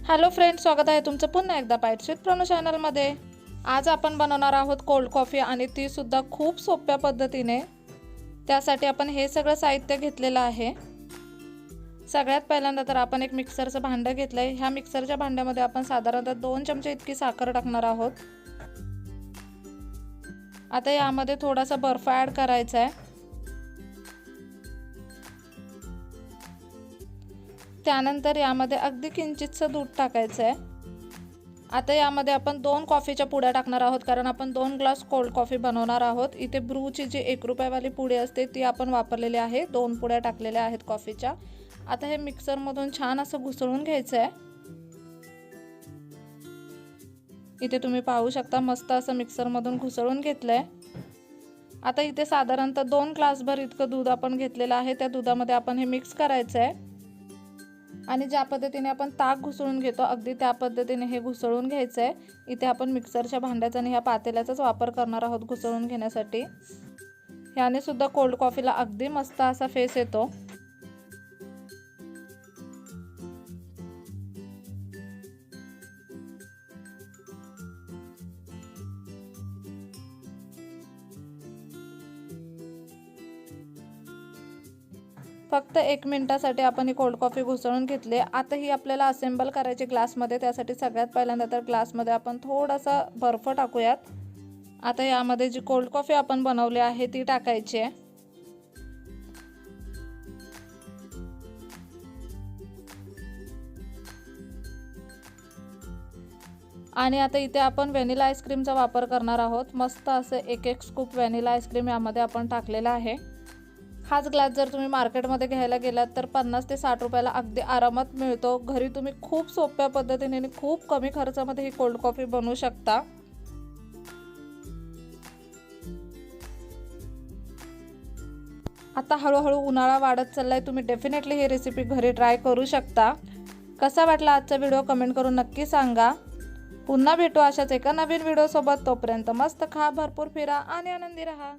Hello friends, स्वागत आहे तुमचं पुन्हा एकदा बाईट्स विथ प्रणू चॅनलमध्ये। आज आपण बनवणार आहोत कोल्ड कॉफी आणि ती सुद्धा खूप सोप्या पद्धतीने। त्यासाठी आपण हे सगळं साहित्य घेतलेलं आहे। सगळ्यात पहिल्यांदा तर आपण एक मिक्सरचं भांडं घेतलंय। ह्या मिक्सरच्या भांड्यामध्ये आपण साधारणतः 2 चमचे इतकी साखर टाकणार आहोत। आता यामध्ये थोडासा बर्फ ॲड करायचा आहे। त्यानंतर यामध्ये अगदी किंचितसं दूध टाकायचं आहे। आता यामध्ये आपण 2 कॉफीच्या पुड्या टाकणार आहोत, कारण आपण 2 ग्लास कोल्ड कॉफी बनवणार आहोत। इथे ब्रूची जी 1 रुपयावाली पुडी असते ती आपण वापरलेली आहे। 2 पुड्या टाकलेल्या आहेत कॉफीच्या। आता हे मिक्सरमधून छान असं घुसळून घ्यायचं आहे। इथे तुम्ही पाहू शकता मस्त असं मिक्सरमधून घुसळून घेतलंय। आता इथे साधारणतः 2 ग्लासभर इतकं दूध आपण घेतलेलं आहे। त्या दुधामध्ये आपण हे मिक्स करायचं आहे आणि ज्या पद्धतीने आपण ताक घुसळून घेतो अगदी त्या पद्धतीने हे घुसळून घ्यायचं आहे। इथे आपण मिक्सरच्या भांड्याचा आणि ह्या पातेल्याचाच वापर करणार आहोत घुसळून घेण्यासाठी। याने सुद्धा कोल्ड कॉफीला अगदी मस्त असा फेस येतो। फक्त 1 मिनिटासाठी आपण ही कोल्ड कॉफी घुसळून घेतली। आता ही आपल्याला असेंबल करायची ग्लासमध्ये। त्यासाठी सगळ्यात पहिल्यांदा तर ग्लासमध्ये आपण थोडासा बर्फ टाकूयात। आता यामध्ये जी कोल्ड कॉफी आपण बनवली आहे ती टाकायची आहे। आणि आता इथे आपण व्हॅनिला आईस्क्रीमचा वापर करणार आहोत। मस्त असं 1 स्कूप व्हॅनिला आईस्क्रीम यामध्ये आपण टाकलेला आहे। हाच ग्लास जर तुम्ही मार्केटमध्ये घ्यायला गेलात तर 50 ते 60 रुपयाला अगदी आरामात मिळतो। घरी तुम्ही खूप सोप्या पद्धतीने आणि खूप कमी खर्चामध्ये ही कोल्ड कॉफी बनवू शकता। आता हळूहळू उन्हाळा वाढत चाललाय, तुम्ही डेफिनेटली ही रेसिपी घरी ट्राय करू शकता। कसा वाटला आजचा व्हिडिओ कमेंट करून नक्की सांगा। पुन्हा भेटू अशाच एका नवीन व्हिडिओ सोबत। तोपर्यंत मस्त खा, भरपूर फिरा आणि आनंदी रहा।